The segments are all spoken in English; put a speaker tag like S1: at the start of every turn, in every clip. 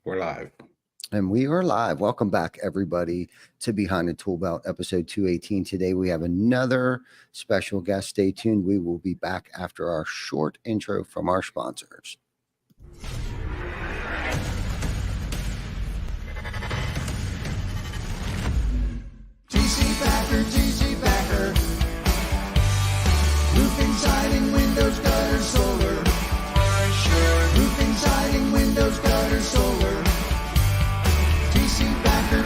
S1: We're live.
S2: And we are live. Welcome back, everybody, to Behind the Tool Belt, episode 218. Today, we have another special guest. Stay tuned. We will be back after our short intro from our sponsors.
S3: TC Backer. Roofing, siding, windows, gutters, solar. Roofing, siding, windows, gutters, solar. TC Backer.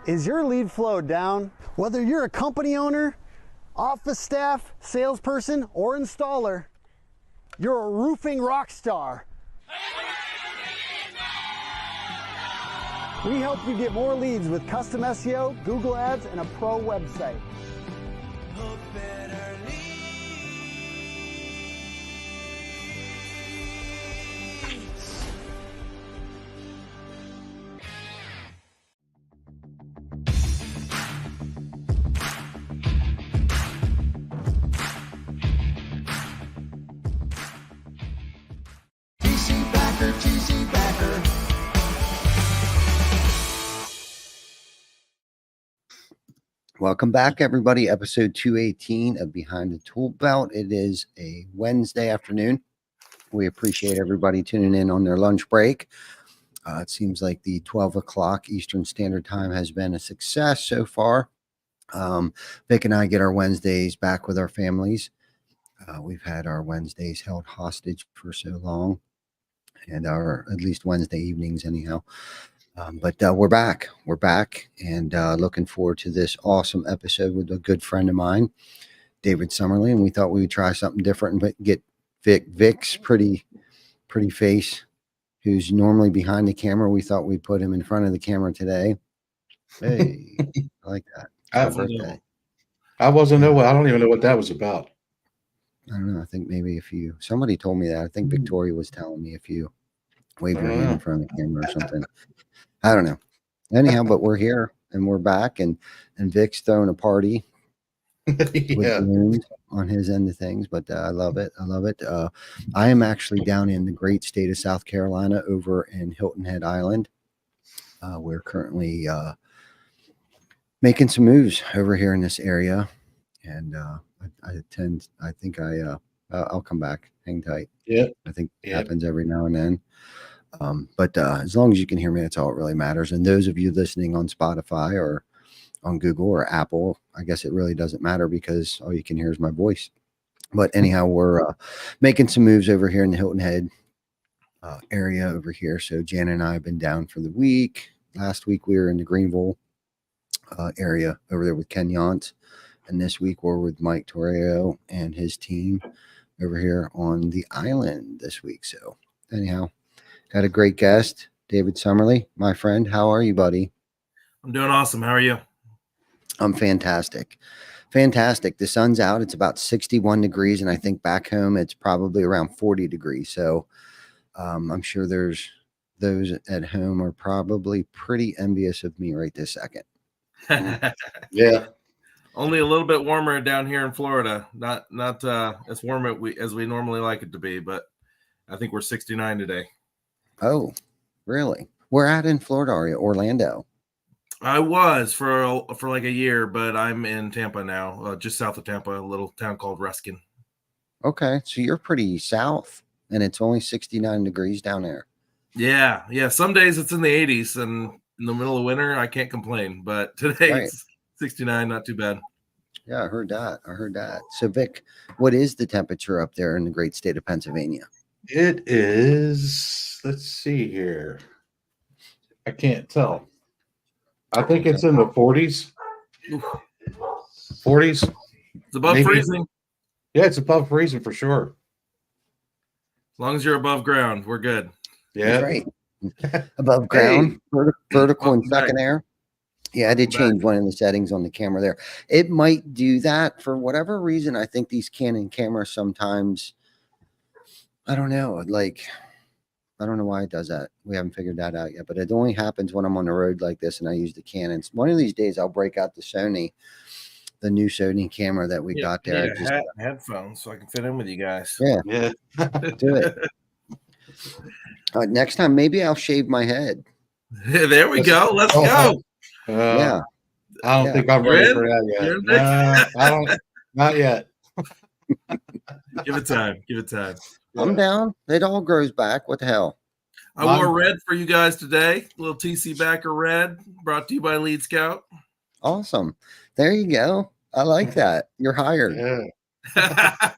S4: Is your lead flow down? Whether you're a company owner, office staff, salesperson, or installer, you're a roofing rock star. We help you get more leads with custom SEO, Google Ads, and a pro website.
S3: TC Backer.
S2: Welcome back, everybody. Episode 218 of Behind the Tool Belt. It is a Wednesday afternoon. We appreciate everybody tuning in on their lunch break. It seems like the 12 o'clock Eastern Standard Time has been a success so far. Vic and I get our Wednesdays back with our families. We've had our Wednesdays held hostage for so long, and our at least Wednesday evenings anyhow. But we're back, and looking forward to this awesome episode with a good friend of mine, David Summerly. And we thought we would try something different and get Vic's pretty face, who's normally behind the camera. We thought we'd put him in front of the camera today. Hey, I like that. Happy birthday.
S1: I wasn't know. I don't even know what that was about.
S2: I don't know. I think maybe somebody told me that. I think Victoria was telling me if you wave your hand in front of the camera or something. I don't know. Anyhow, but we're here and we're back, and Vic's throwing a party with balloons on his end of things. But I love it. I am actually down in the great state of South Carolina over in Hilton Head Island. We're currently making some moves over here in this area, and I'll come back. Hang tight.
S1: Yeah,
S2: I think it happens every now and then. But as long as you can hear me, that's all that really matters. And those of you listening on Spotify or on Google or Apple, I guess it really doesn't matter because all you can hear is my voice. But anyhow, we're making some moves over here in the Hilton Head area over here. So Jan and I have been down for the week. Last week we were in the Greenville area over there with Ken Yance. And this week we're with Mike Torrio and his team over here on the island this week. So anyhow, got a great guest, David Summerly, my friend. How are you, buddy?
S5: I'm doing awesome. How are you?
S2: I'm fantastic. Fantastic. The sun's out. It's about 61 degrees. And I think back home, it's probably around 40 degrees. So I'm sure there's those at home are probably pretty envious of me right this second.
S1: Yeah.
S5: Only a little bit warmer down here in Florida. Not as warm as we normally like it to be, but I think we're 69 today.
S2: Oh, really? Where at in Florida are you? Orlando?
S5: I was for like a year, but I'm in Tampa now, just south of Tampa, a little town called Ruskin.
S2: Okay, so you're pretty south, and it's only 69 degrees down there.
S5: Yeah. Some days it's in the 80s, and in the middle of winter, I can't complain. But today
S2: Right.
S5: it's 69, not too bad.
S2: Yeah, I heard that. So, Vic, what is the temperature up there in the great state of Pennsylvania?
S1: It is, let's see here. I can't tell. I think it's in the 40s.
S5: Oof.
S1: 40s.
S5: It's above
S1: Maybe.
S5: freezing.
S1: Yeah, it's above freezing for sure.
S5: As long as you're above ground, we're good.
S1: Yeah.
S2: That's right. Above ground, vertical and
S5: Welcome back.
S2: second air. Yeah, I did change one of the settings on the camera there. It might do that for whatever reason. I think these Canon cameras sometimes, I don't know, like, I don't know why it does that. We haven't figured that out yet, but it only happens when I'm on the road like this and I use the Canons. One of these days I'll break out the new Sony camera that we got there.
S5: Just headphones so I can fit in with you guys.
S2: Yeah, do it. Next time, maybe I'll shave my head.
S5: There we go. Let's go.
S2: Yeah.
S1: I don't think I'm ready for that yet. No, I don't. Not yet.
S5: Give it time.
S2: I'm down. It all grows back. What the hell?
S5: I wore red for you guys today. A little TC Backer red, brought to you by Lead Scout.
S2: Awesome. There you go. I like that. You're hired.
S1: Yeah.
S5: I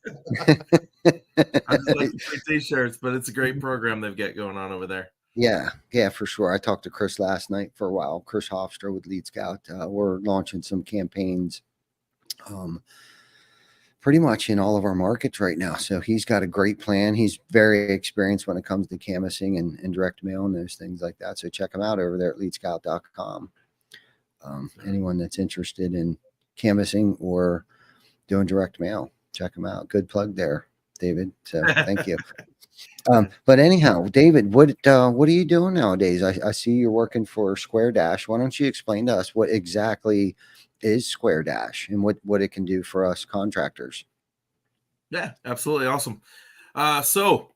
S5: just like the t-shirts, but it's a great program they've got going on over there.
S2: Yeah, for sure. I talked to Chris last night for a while. Chris Hofstra with Lead Scout. We're launching some campaigns pretty much in all of our markets right now. So he's got a great plan. He's very experienced when it comes to canvassing and direct mail and those things like that. So check him out over there at leadscout.com. Anyone that's interested in canvassing or doing direct mail, check him out. Good plug there, David. So thank you. But anyhow, David, what are you doing nowadays? I see you're working for Square Dash. Why don't you explain to us what exactly is Square Dash and what it can do for us contractors?
S5: Yeah, absolutely. Awesome. So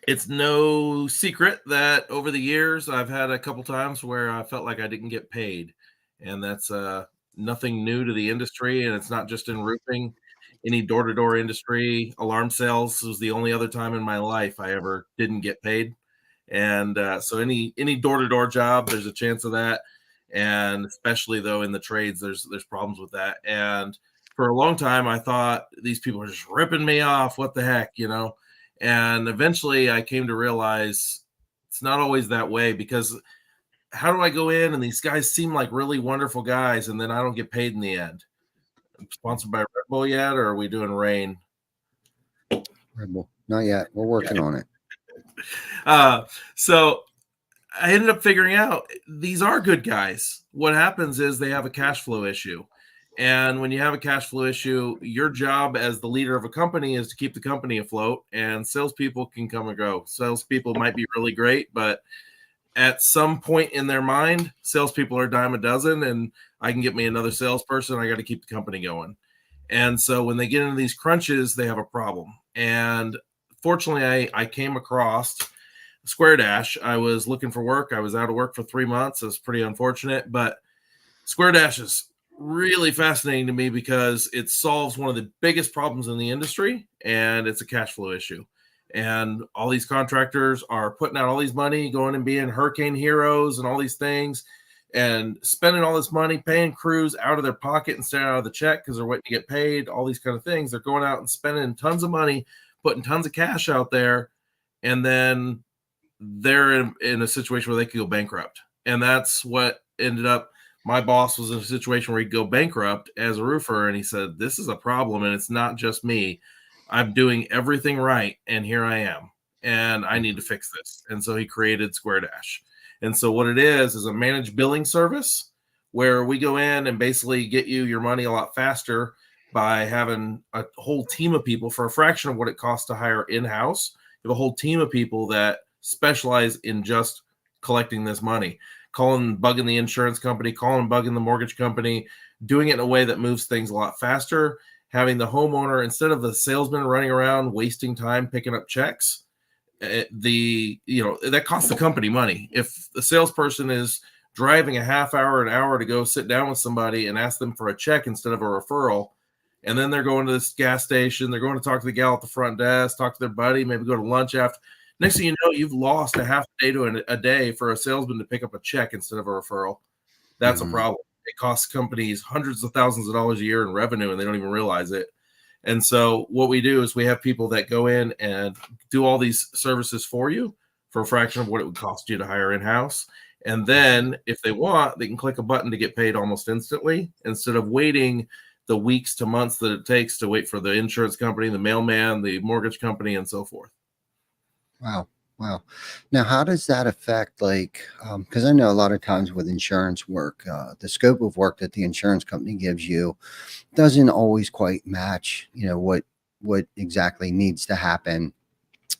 S5: it's no secret that over the years, I've had a couple times where I felt like I didn't get paid, and that's nothing new to the industry. And it's not just in roofing. Any door-to-door industry, alarm sales was the only other time in my life I ever didn't get paid. And so any door-to-door job, there's a chance of that. And especially though in the trades, there's problems with that. And for a long time, I thought these people are just ripping me off. What the heck, And eventually I came to realize it's not always that way, because how do I go in and these guys seem like really wonderful guys and then I don't get paid in the end? Sponsored by Red Bull yet, or are we doing Rain?
S2: Red Bull, not yet. We're working on it.
S5: So I ended up figuring out these are good guys. What happens is they have a cash flow issue. And when you have a cash flow issue, your job as the leader of a company is to keep the company afloat, and salespeople can come and go. Salespeople might be really great, but at some point in their mind, salespeople are a dime a dozen, and I can get me another salesperson. I got to keep the company going. And so when they get into these crunches, they have a problem. And fortunately, I came across Square Dash. I was looking for work. I was out of work for 3 months. It was pretty unfortunate, but Square Dash is really fascinating to me because it solves one of the biggest problems in the industry, and it's a cash flow issue. And all these contractors are putting out all these money, going and being hurricane heroes and all these things, and spending all this money, paying crews out of their pocket instead of out of the check because they're waiting to get paid, all these kind of things. They're going out and spending tons of money, putting tons of cash out there, and then they're in a situation where they could go bankrupt. And that's what ended up. My boss was in a situation where he'd go bankrupt as a roofer, and he said, this is a problem, and it's not just me. I'm doing everything right, and here I am, and I need to fix this. And so he created Square Dash. And so what it is a managed billing service where we go in and basically get you your money a lot faster by having a whole team of people for a fraction of what it costs to hire in-house. You have a whole team of people that specialize in just collecting this money, calling, bugging the insurance company, calling, bugging the mortgage company, doing it in a way that moves things a lot faster, having the homeowner, instead of the salesman running around wasting time picking up checks, that costs the company money. If the salesperson is driving a half hour, an hour to go sit down with somebody and ask them for a check instead of a referral, and then they're going to this gas station, they're going to talk to the gal at the front desk, talk to their buddy, maybe go to lunch after. Next thing you know, you've lost a half a day to a day for a salesman to pick up a check instead of a referral. That's a problem. It costs companies hundreds of thousands of dollars a year in revenue, and they don't even realize it. And so what we do is we have people that go in and do all these services for you for a fraction of what it would cost you to hire in-house. And then if they want, they can click a button to get paid almost instantly instead of waiting the weeks to months that it takes to wait for the insurance company, the mailman, the mortgage company, and so forth.
S2: Wow. Now, how does that affect, because I know a lot of times with insurance work, the scope of work that the insurance company gives you doesn't always quite match, what exactly needs to happen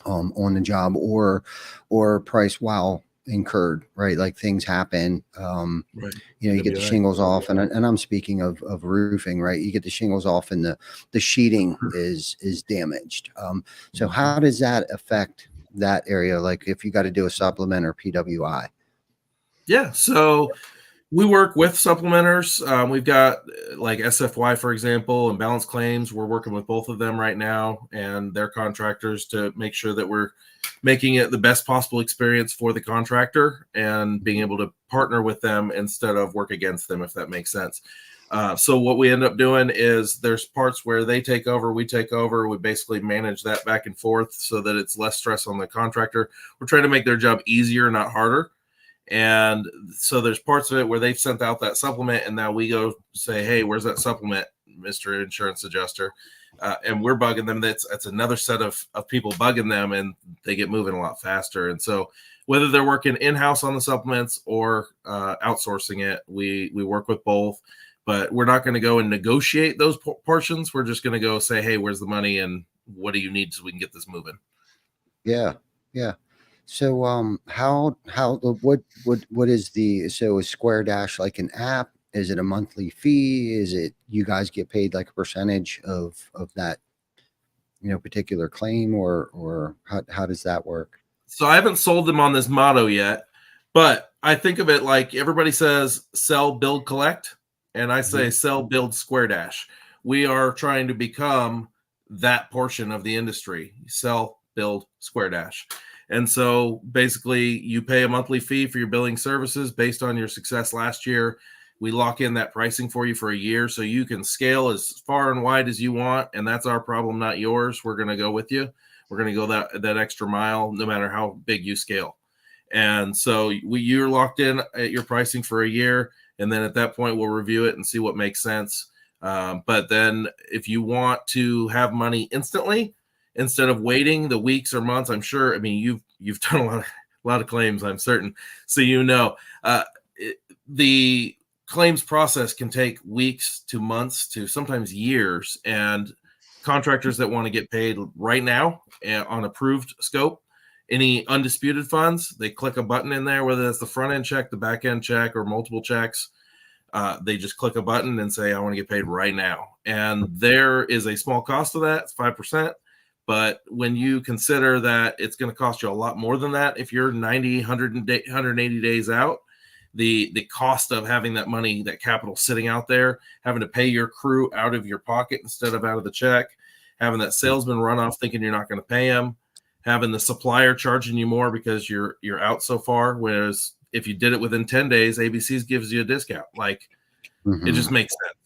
S2: on the job or price while incurred, right? Like things happen,
S5: Right.
S2: you get the shingles off, and I'm speaking of roofing, right? You get the shingles off and the sheeting is damaged. So how does that affect that area? Like if you got to do a supplement or PWI?
S5: Yeah. So we work with supplementers. We've got like SFY, for example, and balance claims. We're working with both of them right now and their contractors to make sure that we're making it the best possible experience for the contractor and being able to partner with them instead of work against them, if that makes sense. So what we end up doing is there's parts where they take over, we take over. We basically manage that back and forth so that it's less stress on the contractor. We're trying to make their job easier, not harder. And so there's parts of it where they've sent out that supplement, and now we go say, hey, where's that supplement, Mr. Insurance Adjuster? And we're bugging them. That's another set of people bugging them, and they get moving a lot faster. And so whether they're working in-house on the supplements or outsourcing it, we work with both. But we're not going to go and negotiate those portions. We're just going to go say, hey, where's the money and what do you need so we can get this moving?
S2: Yeah. So what is is Square Dash like an app? Is it a monthly fee? Is it you guys get paid like a percentage of that particular claim, or how does that work?
S5: So I haven't sold them on this motto yet, but I think of it like everybody says sell, build, collect. And I say sell, build, Square Dash. We are trying to become that portion of the industry. Sell, build, Square Dash. And so basically you pay a monthly fee for your billing services based on your success last year. We lock in that pricing for you for a year so you can scale as far and wide as you want. And that's our problem, not yours. We're going to go with you. We're going to go that extra mile, no matter how big you scale. And so you're locked in at your pricing for a year. And then at that point, we'll review it and see what makes sense. But then if you want to have money instantly, instead of waiting the weeks or months, I'm sure, I mean, you've done a lot of claims, I'm certain. So, the claims process can take weeks to months to sometimes years. And contractors that want to get paid right now on approved scope, any undisputed funds, they click a button in there, whether that's the front end check, the back end check, or multiple checks. They just click a button and say, I want to get paid right now. And there is a small cost to that. It's 5%. But when you consider that it's going to cost you a lot more than that, if you're 90, 180 days out, the cost of having that money, that capital sitting out there, having to pay your crew out of your pocket instead of out of the check, having that salesman run off thinking you're not going to pay him, having the supplier charging you more because you're out so far. Whereas if you did it within 10 days, ABC's gives you a discount. It just makes sense.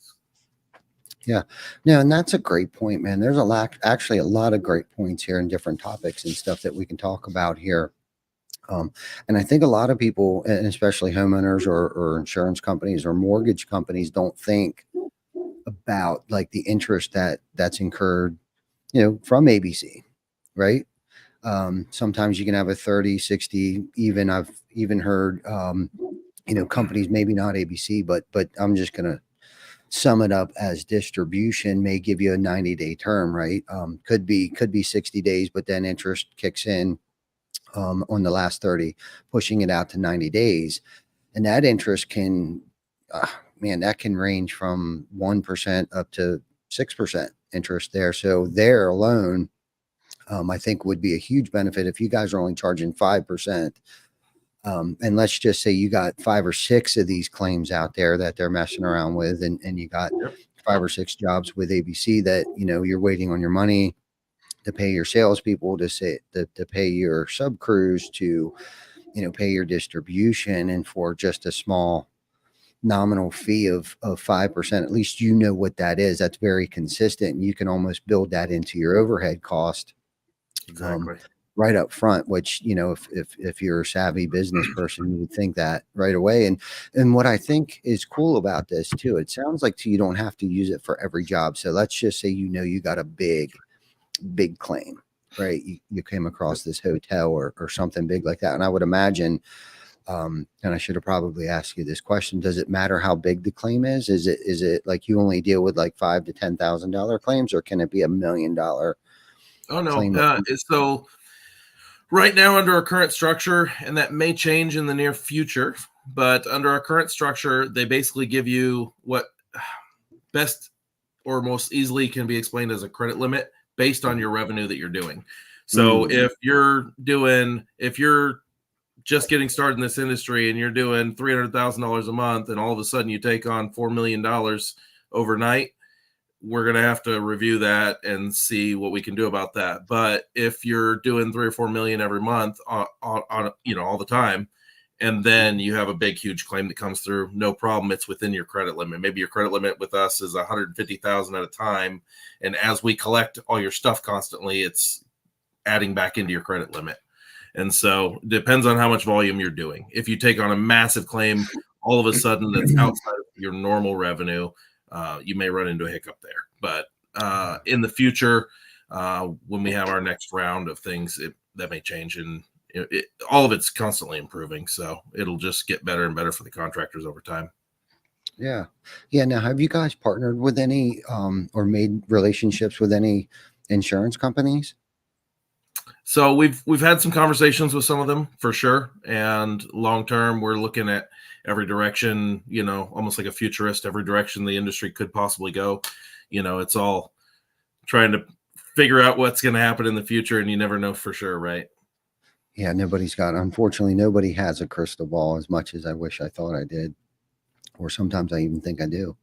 S2: Yeah. No, and that's a great point, man. There's actually a lot of great points here and different topics and stuff that we can talk about here. And I think a lot of people, and especially homeowners or insurance companies or mortgage companies, don't think about like the interest that's incurred, from ABC, right? Sometimes you can have a 30, 60, even I've even heard, companies, maybe not ABC, but I'm just going to sum it up as distribution may give you a 90-day term, right? Could be 60 days, but then interest kicks in on the last 30, pushing it out to 90 days. And that interest can, man, that can range from 1% up to 6% interest there. So there alone, I think would be a huge benefit if you guys are only charging 5%. And let's just say you got 5 or 6 of these claims out there that they're messing around with, and you got 5 or 6 jobs with ABC that, you know, you're waiting on your money to pay your salespeople, to pay your sub crews, to, you know, pay your distribution, and for just a small nominal fee of 5%, at least you know what that is. That's very consistent. You can almost build that into your overhead cost.
S5: Exactly.
S2: Right up front, which, you know, if you're a savvy business person, you would think that right away. And what I think is cool about this too, it sounds like you don't have to use it for every job. So let's just say, you know, you got a big claim, right? You came across this hotel or something big like that. And I would imagine, and I should have probably asked you this question: does it matter how big the claim is? Is it like you only deal with like $5,000 to $10,000 claims, or can it be $1 million?
S5: Oh no.
S2: Claim
S5: So right now, under our current structure, and that may change in the near future, but under our current structure, they basically give you what best or most easily can be explained as a credit limit based on your revenue that you're doing. So if you're just getting started in this industry and you're doing $300,000 a month, and all of a sudden you take on $4 million overnight, we're going to have to review that and see what we can do about that. But if you're doing 3 or 4 million every month on you know, all the time, and then you have a big, huge claim that comes through, no problem. It's within your credit limit. Maybe your credit limit with us is 150,000 at a time. And as we collect all your stuff constantly, it's adding back into your credit limit. And so it depends on how much volume you're doing. If you take on a massive claim, all of a sudden that's outside of your normal revenue, you may run into a hiccup there. But in the future, when we have our next round of things, that may change, and all of it's constantly improving. So it'll just get better and better for the contractors over time.
S2: Yeah. Now, have you guys partnered with any or made relationships with any insurance companies?
S5: So we've had some conversations with some of them for sure. And long term, we're looking at every direction, you know, almost like a futurist, every direction the industry could possibly go. You know, it's all trying to figure out what's going to happen in the future, and you never know for sure, right?
S2: Yeah, unfortunately, nobody has a crystal ball, as much as I wish I thought I did, or sometimes I even think I do.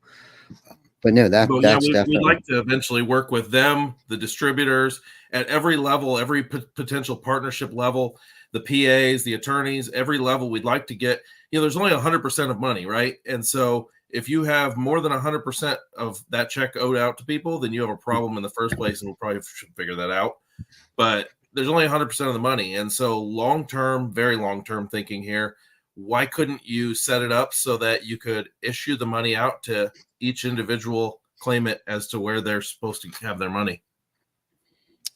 S2: But no, that's definitely.
S5: We'd like to eventually work with them, the distributors at every level, every potential partnership level, the PAs, the attorneys, every level. We'd like to get, you know, there's only 100% of money, right? And so if you have more than 100% of that check owed out to people, then you have a problem in the first place, and we probably should figure that out. But there's only 100% of the money. And so long-term, very long-term thinking here, why couldn't you set it up so that you could issue the money out to each individual claimant as to where they're supposed to have their money?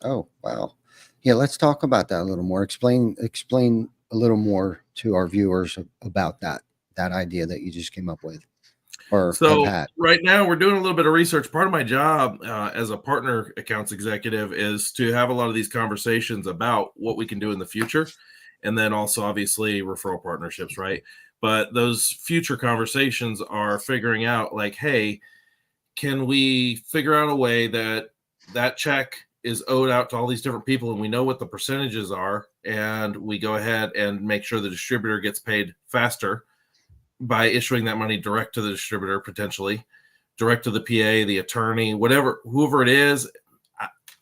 S2: Oh, wow. Yeah, let's talk about that a little more. Explain a little more to our viewers about that idea that you just came up with.
S5: So right now we're doing a little bit of research. Part of my job as a partner accounts executive is to have a lot of these conversations about what we can do in the future. And then also obviously referral partnerships, right? But those future conversations are figuring out like, hey, can we figure out a way that check is owed out to all these different people, and we know what the percentages are, and we go ahead and make sure the distributor gets paid faster by issuing that money direct to the distributor, potentially direct to the PA, the attorney, whoever it is.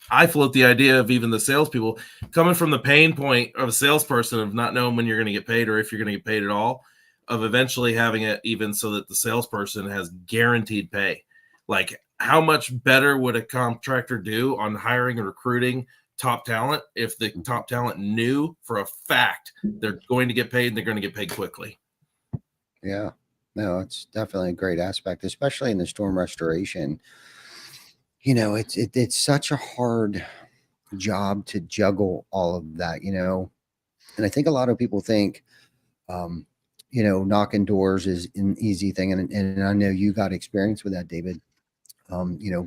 S5: I float the idea of even the salespeople coming from the pain point of a salesperson of not knowing when you're going to get paid or if you're going to get paid at all, of eventually having it even so that the salesperson has guaranteed pay. Like, how much better would a contractor do on hiring and recruiting top talent if the top talent knew for a fact they're going to get paid and they're going to get paid quickly?
S2: Yeah, no, it's definitely a great aspect, especially in the storm restoration. You know, it's such a hard job to juggle all of that, you know, and I think a lot of people think, you know, knocking doors is an easy thing. And I know you got experience with that, David.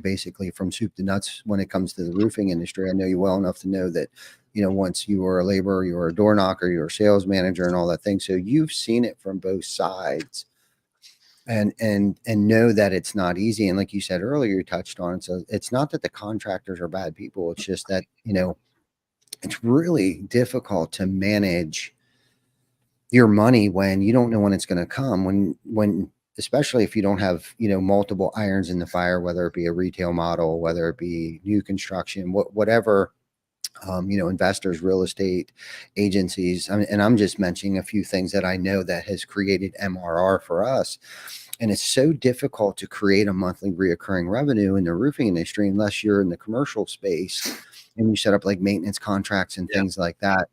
S2: basically from soup to nuts when it comes to the roofing industry. I know you well enough to know that, once you were a laborer, you were a door knocker, you were a sales manager and all that thing. So you've seen it from both sides and know that it's not easy. And like you said earlier, you touched on, so it's not that the contractors are bad people. It's just that, it's really difficult to manage your money when you don't know when it's going to come, when especially if you don't have, multiple irons in the fire, whether it be a retail model, whether it be new construction, whatever, investors, real estate agencies. And I'm just mentioning a few things that I know that has created MRR for us. And it's so difficult to create a monthly reoccurring revenue in the roofing industry unless you're in the commercial space and you set up like maintenance contracts and things like that.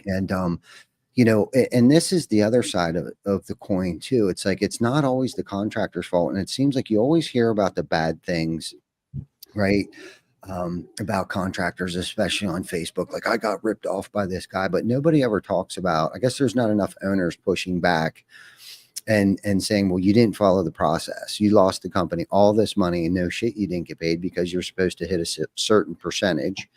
S2: And, and this is the other side of the coin too. It's like, it's not always the contractor's fault. And it seems like you always hear about the bad things, right? About contractors, especially on Facebook, like I got ripped off by this guy, but nobody ever talks about, I guess there's not enough owners pushing back and saying, well, you didn't follow the process. You lost the company all this money and no shit, you didn't get paid because you're supposed to hit a certain percentage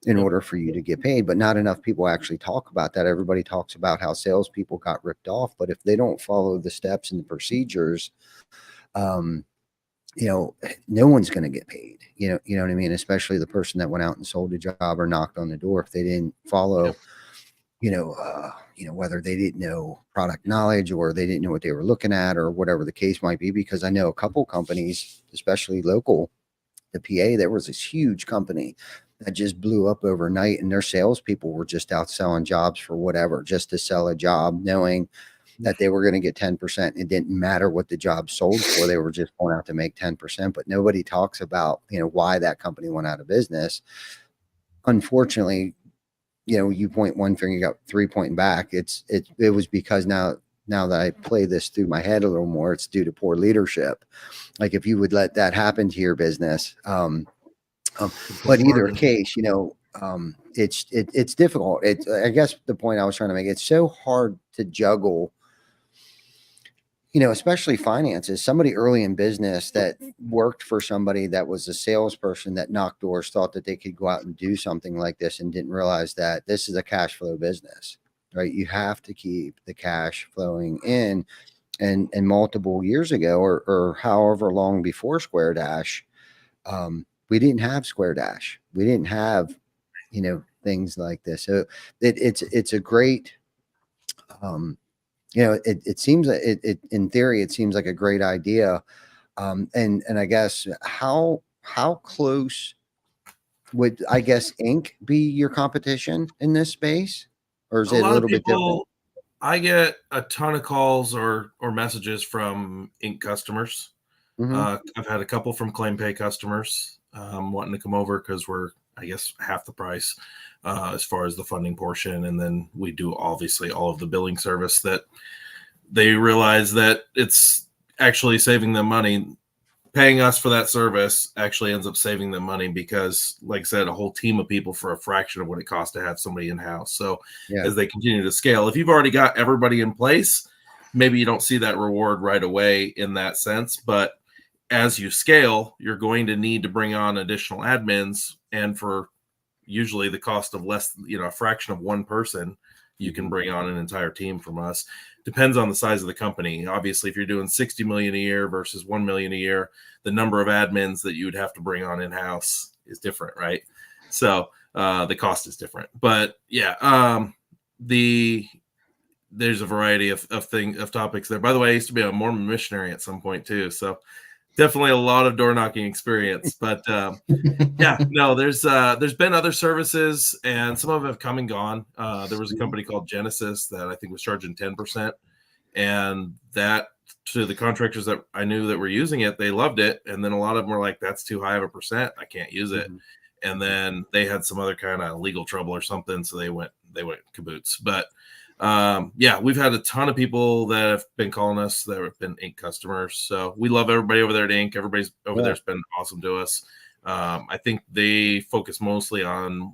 S2: in order for you to get paid. But not enough people actually talk about that. Everybody talks about how salespeople got ripped off, but if they don't follow the steps and the procedures, no one's going to get paid. You know what I mean? Especially the person that went out and sold a job or knocked on the door. If they didn't follow, whether they didn't know product knowledge or they didn't know what they were looking at or whatever the case might be. Because I know a couple companies, especially local, the PA, there was this huge company that just blew up overnight, and their salespeople were just out selling jobs for whatever, just to sell a job, knowing that they were going to get 10%. It didn't matter what the job sold for. They were just going out to make 10%, but nobody talks about, why that company went out of business. Unfortunately, you point one finger, you got 3 pointing back. It was because now that I play this through my head a little more, it's due to poor leadership. Like if you would let that happen to your business, but either case, it's difficult. I guess the point I was trying to make, it's so hard to juggle, especially finances. Somebody early in business that worked for somebody that was a salesperson that knocked doors, thought that they could go out and do something like this and didn't realize that this is a cash flow business, right? You have to keep the cash flowing in. And multiple years ago or however long before Square Dash, we didn't have Square Dash. We didn't have, things like this. So it's a great, it seems that it in theory, it seems like a great idea. And I guess how close would, I guess, Inc. be your competition in this space? Or is it a little bit different?
S5: I get a ton of calls or messages from Inc. customers. I've had a couple from Claim Pay customers wanting to come over because we're, I guess, half the price as far as the funding portion. And then we do obviously all of the billing service that they realize that it's actually saving them money. Paying us for that service actually ends up saving them money because, like I said, a whole team of people for a fraction of what it costs to have somebody in-house. So as they continue to scale, if you've already got everybody in place, maybe you don't see that reward right away in that sense. But as you scale, you're going to need to bring on additional admins. And for usually the cost of less, a fraction of one person, you can bring on an entire team from us. Depends on the size of the company. Obviously, if you're doing 60 million a year versus 1 million a year, the number of admins that you would have to bring on in-house is different, right? So the cost is different. But yeah, there's a variety of topics there. By the way, I used to be a Mormon missionary at some point too. So definitely a lot of door knocking experience, but there's been other services and some of them have come and gone. There was a company called Genesis that I think was charging 10%, and that to the contractors that I knew that were using it, they loved it. And then a lot of them were like, that's too high of a percent. I can't use it. And then they had some other kind of legal trouble or something. So they went caboose, but we've had a ton of people that have been calling us that have been Inc. customers. So we love everybody over there at Inc. Everybody's over there's been awesome to us. I think they focus mostly on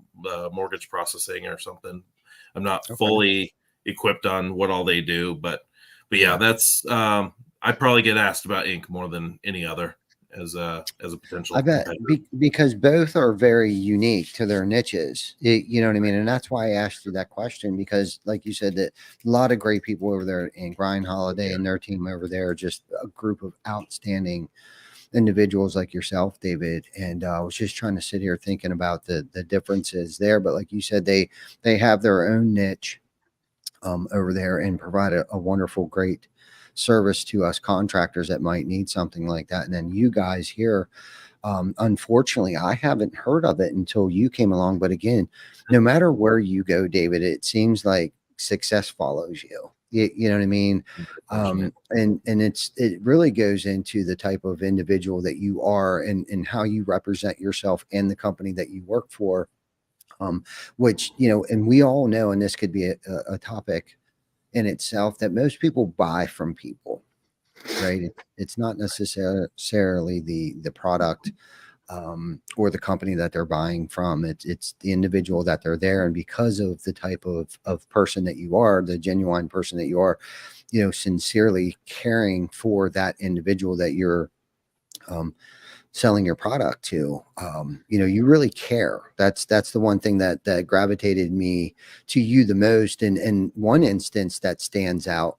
S5: mortgage processing or something. I'm not fully equipped on what all they do, but yeah, that's I probably get asked about Inc. more than any other. as a potential
S2: I bet
S5: competitor.
S2: because both are very unique to their niches. You know what I mean? And that's why I asked you that question, because like you said, that a lot of great people over there in Grind Holiday and their team over there are just a group of outstanding individuals like yourself, David. And I was just trying to sit here thinking about the differences there. But like you said, they have their own niche over there and provide a wonderful, great service to us contractors that might need something like that. And then you guys here, unfortunately, I haven't heard of it until you came along. But again, no matter where you go, David, it seems like success follows you. You know what I mean? And it really goes into the type of individual that you are, and how you represent yourself and the company that you work for. Which, you know, and we all know, and this could be a topic in itself, that most people buy from people, right? It's not necessarily the product or the company that they're buying from. It's the individual that they're there. And because of the type of person that you are, the genuine person that you are, you know, sincerely caring for that individual that you're selling your product to, you know, you really care. That's the one thing that gravitated me to you the most. And one instance that stands out,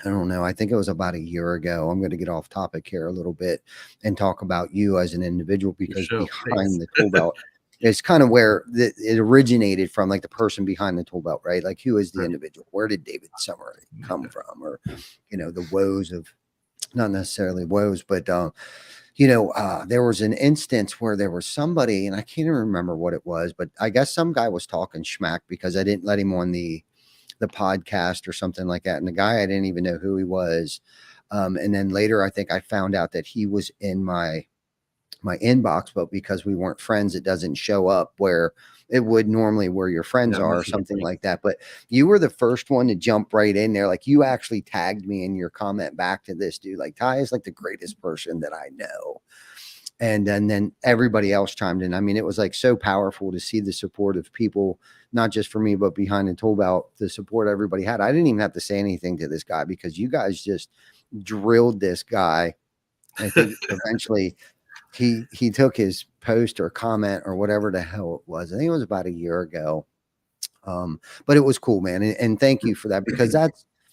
S2: I don't know, I think it was about a year ago. I'm going to get off topic here a little bit and talk about you as an individual, because behind the tool belt is kind of where it originated from, like the person behind the tool belt, right? Like, who is the individual? Where did David Summer come from? Or, you know, the woes of, not necessarily woes, but you know, there was an instance where there was somebody, and I can't even remember what it was, but I guess some guy was talking schmack because I didn't let him on the podcast or something like that. And the guy, I didn't even know who he was. And then later, I think I found out that he was in my inbox, but because we weren't friends, it doesn't show up where it would normally, where your friends are, or something like that. But you were the first one to jump right in there. Like, you actually tagged me in your comment back to this dude. Like, Ty is like the greatest person that I know. And then everybody else chimed in. I mean, it was like so powerful to see the support of people, not just for me, but behind the tool belt, the support everybody had. I didn't even have to say anything to this guy, because you guys just drilled this guy. I think eventually he took his post or comment or whatever the hell it was. I think it was about a year ago. But it was cool, man. And thank you for that, because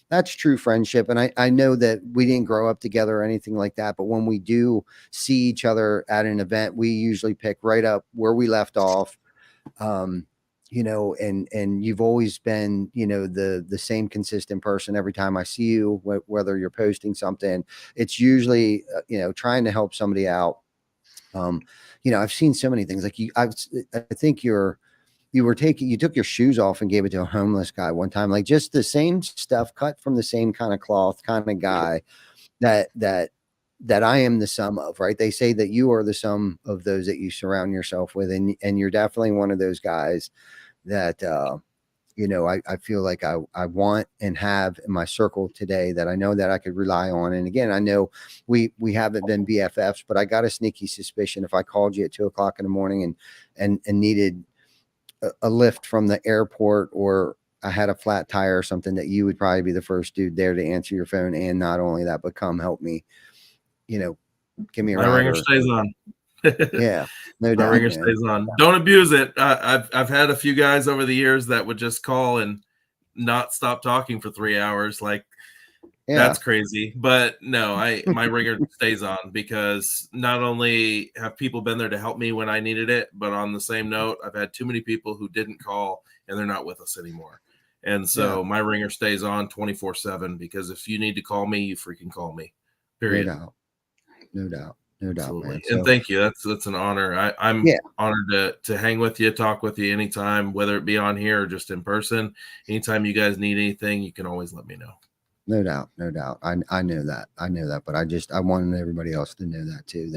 S2: that's true friendship. And I know that we didn't grow up together or anything like that, but when we do see each other at an event, we usually pick right up where we left off. You know, and you've always been, you know, the same consistent person every time I see you, whether you're posting something, it's usually, you know, trying to help somebody out. You know, I've seen so many things like I think you took your shoes off and gave it to a homeless guy one time, like just the same stuff, cut from the same kind of cloth kind of guy that I am the sum of, right? They say that you are the sum of those that you surround yourself with. And you're definitely one of those guys that, you know, I feel like I want and have in my circle today, that I know that I could rely on. And again, I know we haven't been BFFs, but I got a sneaky suspicion if I called you at 2:00 in the morning and needed a lift from the airport, or I had a flat tire or something, that you would probably be the first dude there to answer your phone. And not only that, but come help me, you know, give me a ride.
S5: My ringer stays on.
S2: Yeah, no doubt.
S5: My ringer stays on. Don't abuse it. I've had a few guys over the years that would just call and not stop talking for 3 hours. Like, that's crazy. But no, my ringer stays on, because not only have people been there to help me when I needed it, but on the same note, I've had too many people who didn't call and they're not with us anymore. And so my ringer stays on 24/7, because if you need to call me, you freaking call me. Period.
S2: No doubt. Man.
S5: And thank you. That's an honor. I'm honored to hang with you, talk with you anytime, whether it be on here or just in person. Anytime you guys need anything, you can always let me know.
S2: No doubt. I know that. But I wanted everybody else to know that too,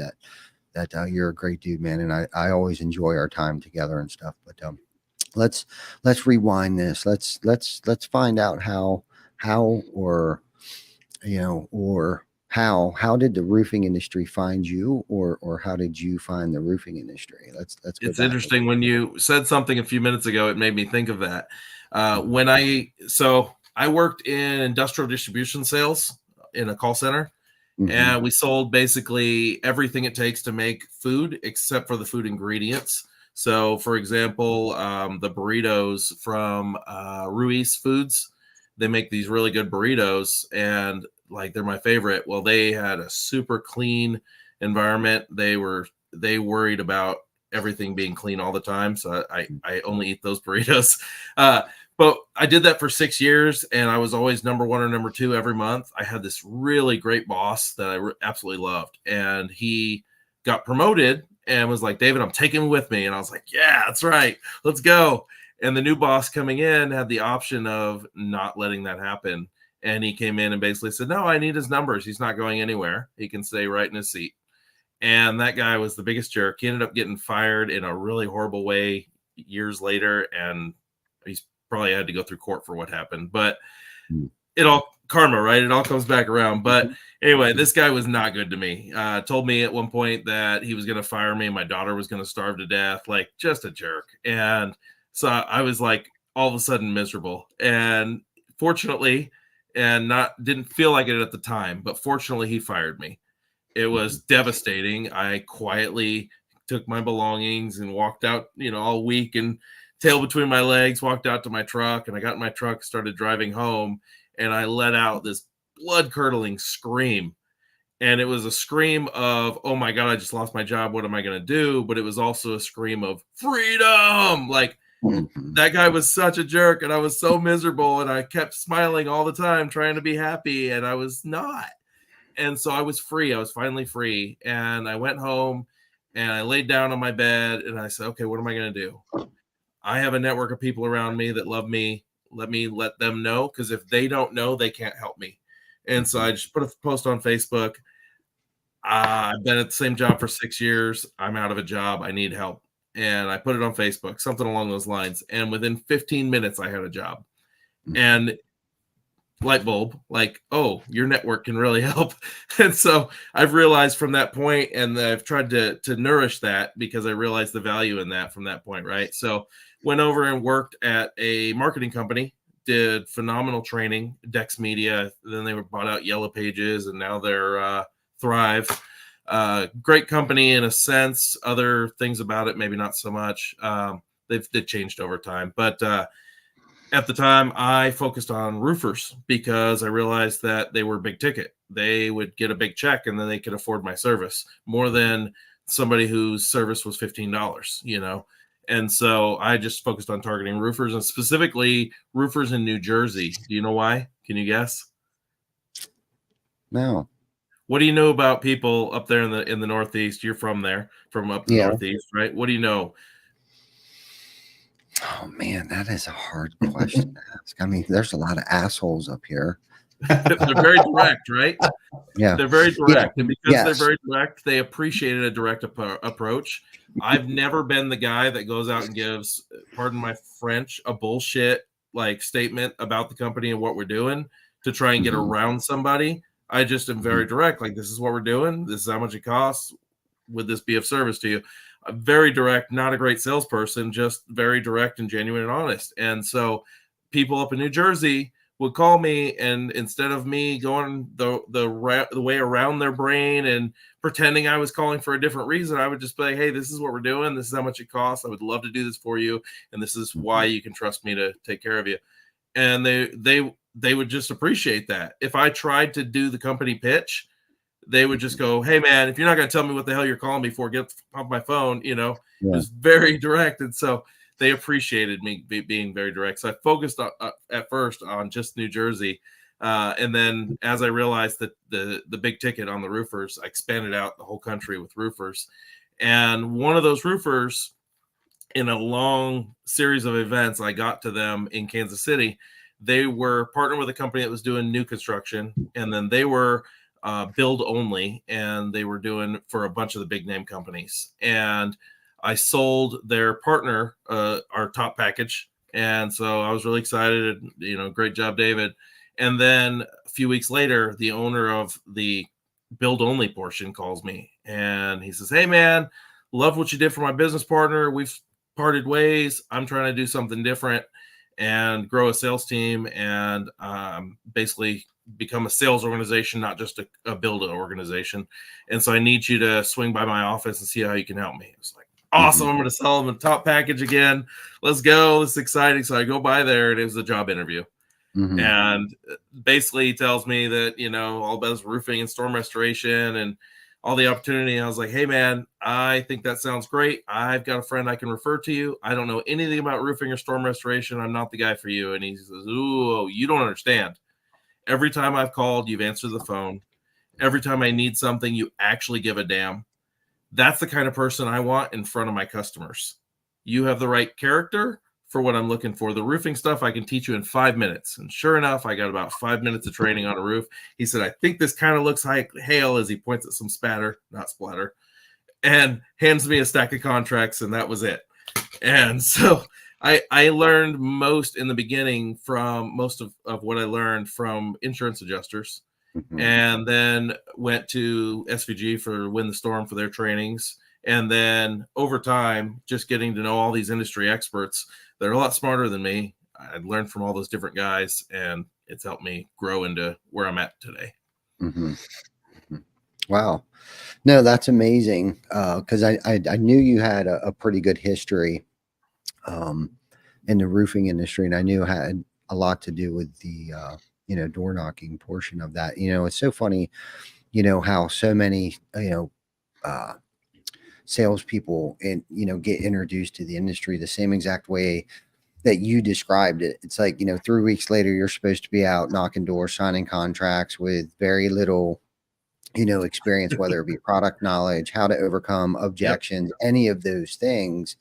S2: that you're a great dude, man. And I always enjoy our time together and stuff. But let's rewind this. Let's find out how or, you know, or how did the roofing industry find you, or how did you find the roofing industry? Let's go.
S5: It's interesting when you said something a few minutes ago, it made me think of that. When I worked in industrial distribution sales in a call center, And we sold basically everything it takes to make food except for the food ingredients. So, for example, the burritos from Ruiz Foods, they make these really good burritos, and like they're my favorite. Well, they had a super clean environment. They worried about everything being clean all the time, so I only eat those burritos. But I did that for 6 years, and I was always number one or number two every month. I had this really great boss that I absolutely loved, and he got promoted and was like, David, I'm taking him with me. And I was like, yeah, that's right. Let's go. And the new boss coming in had the option of not letting that happen. And he came in and basically said, no, I need his numbers. He's not going anywhere. He can stay right in his seat. And that guy was the biggest jerk. He ended up getting fired in a really horrible way years later. And he's probably had to go through court for what happened. But it all karma, right? It all comes back around. But anyway, this guy was not good to me. Told me at one point that he was going to fire me. My daughter was going to starve to death. Like, just a jerk. And so I was like all of a sudden miserable. And fortunately, and didn't feel like it at the time, but fortunately he fired me. It was devastating. I quietly took my belongings and walked out, all week and tail between my legs, walked out to my truck, and I got in my truck, started driving home, and I let out this blood-curdling scream. And it was a scream of, oh my God, I just lost my job. What am I going to do? But it was also a scream of freedom. Like, that guy was such a jerk, and I was so miserable, and I kept smiling all the time, trying to be happy, and I was not. And so I was free. I was finally free. And I went home and I laid down on my bed and I said, okay, what am I going to do? I have a network of people around me that love me. Let me let them know, because if they don't know, they can't help me. And so I just put a post on Facebook. I've been at the same job for 6 years. I'm out of a job. I need help. And I put it on Facebook, something along those lines. And within 15 minutes, I had a job. And light bulb, like, oh, your network can really help. And so I've realized from that point, and I've tried to nourish that, because I realized the value in that from that point, right? So went over and worked at a marketing company, did phenomenal training, Dex Media. Then they were bought out Yellow Pages, and now they're Thrive. Great company in a sense. Other things about it, maybe not so much. They've changed over time, but at the time, I focused on roofers because I realized that they were big ticket. They would get a big check, and then they could afford my service more than somebody whose service was $15, And so I just focused on targeting roofers, and specifically roofers in New Jersey. Do you know why? Can you guess?
S2: No.
S5: What do you know about people up there in the Northeast? You're from there, from up the Northeast, right? What do you know?
S2: Oh man, that is a hard question to ask. I mean, there's a lot of assholes up here.
S5: They're very direct, right?
S2: Yeah.
S5: They're very direct.
S2: Yeah.
S5: And because
S2: Yes.
S5: they're very direct, they appreciated a direct approach. I've never been the guy that goes out and gives, pardon my French, a bullshit like statement about the company and what we're doing to try and get around somebody. I just am very direct. Like, this is what we're doing. This is how much it costs. Would this be of service to you? Very direct, not a great salesperson, just very direct and genuine and honest. And so people up in New Jersey would call me, and instead of me going the way around their brain and pretending I was calling for a different reason, I would just be like, hey, this is what we're doing. This is how much it costs. I would love to do this for you. And this is why you can trust me to take care of you. And they would just appreciate that. If I tried to do the company pitch, they would just go, hey, man, if you're not going to tell me what the hell you're calling me for, get off my phone, It was very direct. And so they appreciated me being very direct. So I focused at first on just New Jersey. And then as I realized that the big ticket on the roofers, I expanded out the whole country with roofers. And one of those roofers, in a long series of events, I got to them in Kansas City. They were partnered with a company that was doing new construction. And then they were build only, and they were doing for a bunch of the big name companies. And I sold their partner our top package, and so I was really excited. Great job, David. And then a few weeks later, the owner of the build only portion calls me, and he says, hey man, love what you did for my business partner. We've parted ways. I'm trying to do something different and grow a sales team, and basically become a sales organization, not just a build organization. And so I need you to swing by my office and see how you can help me. It's like, awesome. I'm going to sell them the top package again. Let's go. This is exciting. So I go by there, and it was a job interview. And basically he tells me that, you know, all about roofing and storm restoration and all the opportunity. I was like, hey man, I think that sounds great. I've got a friend I can refer to you. I don't know anything about roofing or storm restoration. I'm not the guy for you. And he says, ooh, you don't understand. Every time I've called, you've answered the phone. Every time I need something, you actually give a damn. That's the kind of person I want in front of my customers. You have the right character for what I'm looking for. The roofing stuff I can teach you in 5 minutes. And sure enough, I got about 5 minutes of training on a roof. He said, I think this kind of looks like hail, as he points at some not splatter, and hands me a stack of contracts, and that was it. And so I learned most in the beginning from most of what I learned from insurance adjusters, and then went to SVG for Win the Storm for their trainings. And then over time, just getting to know all these industry experts. They're a lot smarter than me. I learned from all those different guys, and it's helped me grow into where I'm at today.
S2: Wow. No, that's amazing. Because I knew you had a pretty good history in the roofing industry, and I knew it had a lot to do with the, you know, door knocking portion of that. You know, it's so funny, you know, how so many, you know, salespeople and, you know, get introduced to the industry the same exact way that you described it. It's like, you know, 3 weeks later, you're supposed to be out knocking doors, signing contracts with very little, you know, experience, whether it be product knowledge, how to overcome objections, any of those things.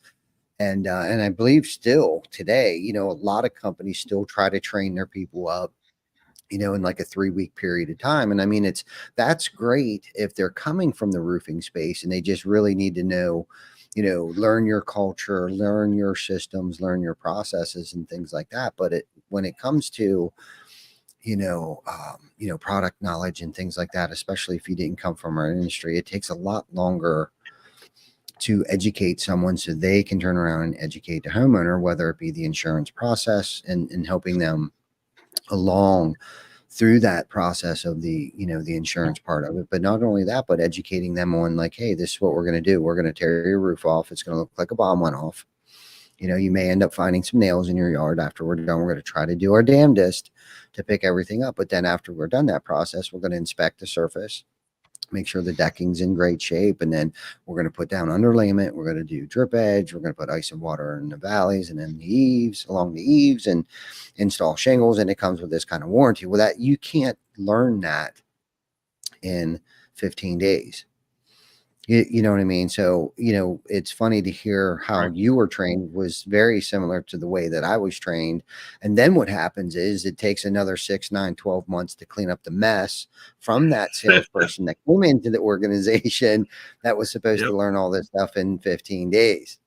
S2: And I believe still today, you know, a lot of companies still try to train their people up, you know, in like a 3-week period of time. And I mean, that's great if they're coming from the roofing space and they just really need to know, you know, learn your culture, learn your systems, learn your processes and things like that. But when it comes to, you know, product knowledge and things like that, especially if you didn't come from our industry, it takes a lot longer to educate someone so they can turn around and educate the homeowner, whether it be the insurance process and helping them along through that process of the, you know, the insurance part of it. But not only that, but educating them on like, hey, this is what we're going to do. We're going to tear your roof off. It's going to look like a bomb went off. You know, you may end up finding some nails in your yard after we're done. We're going to try to do our damnedest to pick everything up. But then after we're done that process, we're going to inspect the surface, make sure the decking's in great shape. And then we're going to put down underlayment. We're going to do drip edge. We're going to put ice and water in the valleys and then the eaves, along the eaves, and install shingles. And it comes with this kind of warranty. Well, that you can't learn that in 15 days. You know what I mean? So, you know, it's funny to hear how you were trained was very similar to the way that I was trained. And then what happens is it takes another 6, 9, 12 months to clean up the mess from that salesperson that came into the organization that was supposed to learn all this stuff in 15 days.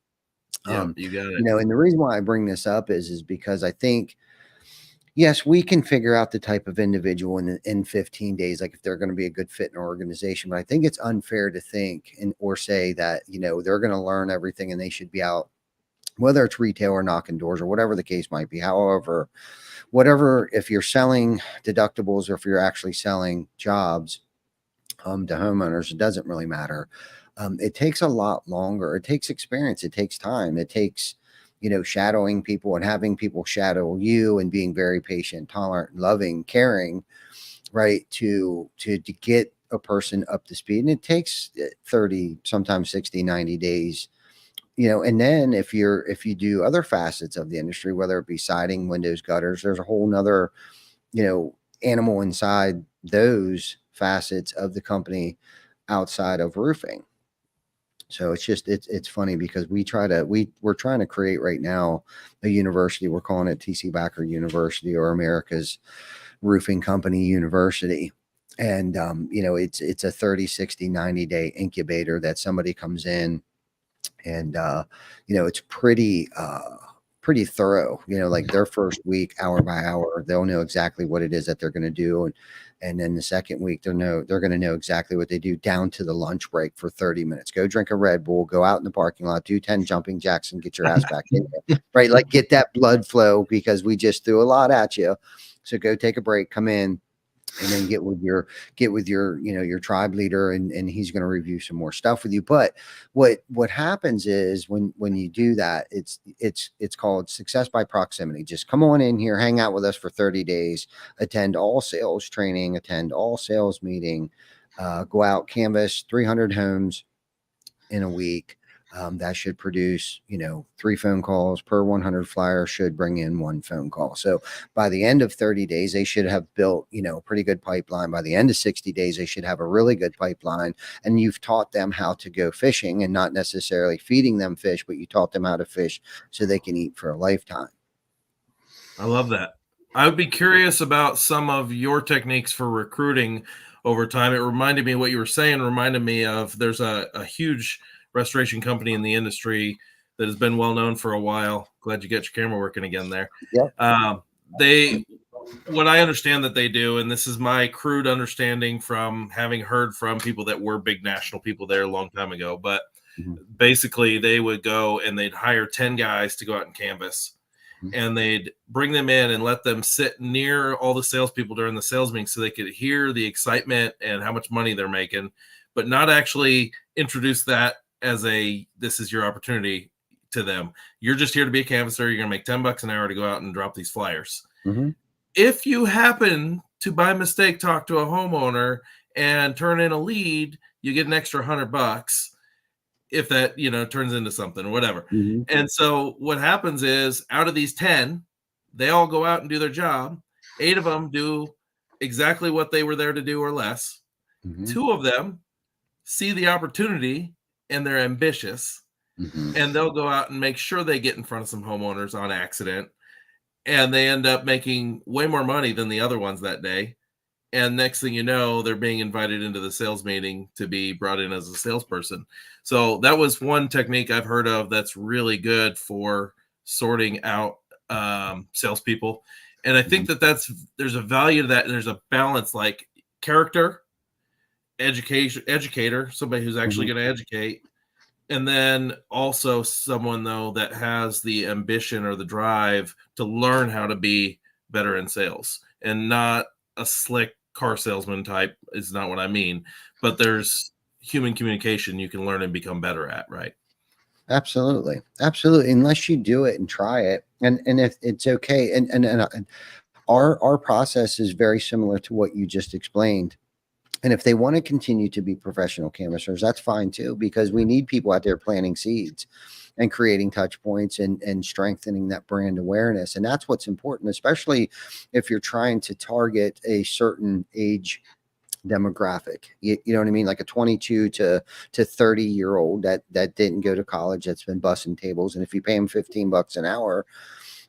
S5: You got it.
S2: You know, and the reason why I bring this up is because I think, yes, we can figure out the type of individual in 15 days, like if they're going to be a good fit in our organization. But I think it's unfair to think or say that, you know, they're going to learn everything and they should be out, whether it's retail or knocking doors or whatever the case might be. However, if you're selling deductibles or if you're actually selling jobs to homeowners, it doesn't really matter. It takes a lot longer. It takes experience. It takes time. It takes, you know, shadowing people and having people shadow you and being very patient, tolerant, loving, caring, right? To get a person up to speed. And it takes 30, sometimes 60, 90 days, you know. And then if you do other facets of the industry, whether it be siding, windows, gutters, there's a whole nother, you know, animal inside those facets of the company outside of roofing. So it's just, it's funny because we're trying to create right now a university. We're calling it TC Backer University, or America's Roofing Company University. And, you know, it's a 30, 60, 90 day incubator that somebody comes in and, you know, it's pretty thorough, you know, like their first week, hour by hour, they'll know exactly what it is that they're going to do. And then the second week, they're going to know exactly what they do down to the lunch break for 30 minutes. Go drink a Red Bull, go out in the parking lot, do 10 jumping jacks and get your ass back in there, right? Like get that blood flow because we just threw a lot at you. So go take a break, come in and then get with your your tribe leader, and he's going to review some more stuff with you. But what happens is when you do that, it's called success by proximity. Just come on in here, hang out with us for 30 days, attend all sales training, attend all sales meeting, go out, canvas 300 homes in a week. That should produce, 3 phone calls per 100 flyer, should bring in 1 phone call. So by the end of 30 days, they should have built, a pretty good pipeline. By the end of 60 days, they should have a really good pipeline. And you've taught them how to go fishing, and not necessarily feeding them fish, but you taught them how to fish so they can eat for a lifetime.
S5: I love that. I would be curious about some of your techniques for recruiting over time. It reminded me, what you were saying reminded me of, there's a huge restoration company in the industry that has been well known for a while. Glad you get your camera working again there.
S2: Yeah.
S5: What I understand that they do, and this is my crude understanding from having heard from people that were big national people there a long time ago, but basically they would go and they'd hire 10 guys to go out and canvas, and they'd bring them in and let them sit near all the salespeople during the sales meeting so they could hear the excitement and how much money they're making, but not actually introduce that as this is your opportunity to them. You're just here to be a canvasser. You're going to make $10 an hour to go out and drop these flyers. If you happen to, by mistake, talk to a homeowner and turn in a lead, you get an extra $100 if that, turns into something or whatever. And so what happens is, out of these 10, they all go out and do their job. 8 of them do exactly what they were there to do or less. 2 of them see the opportunity and they're ambitious, and they'll go out and make sure they get in front of some homeowners on accident, and they end up making way more money than the other ones that day. And next thing you know, they're being invited into the sales meeting to be brought in as a salesperson. So that was one technique I've heard of that's really good for sorting out salespeople. And I think there's a value to that. And there's a balance, like character, educator, somebody who's actually going to educate. And then also someone, though, that has the ambition or the drive to learn how to be better in sales, and not a slick car salesman type is not what I mean, but there's human communication you can learn and become better at, right?
S2: Absolutely. Unless you do it and try it. And if it's okay. And our process is very similar to what you just explained. And if they want to continue to be professional canvassers, that's fine too, because we need people out there planting seeds and creating touch points and strengthening that brand awareness. And that's what's important, especially if you're trying to target a certain age demographic. You know what I mean? Like a 22 to 30-year-old that didn't go to college, that's been bussing tables. And if you pay them $15 an hour,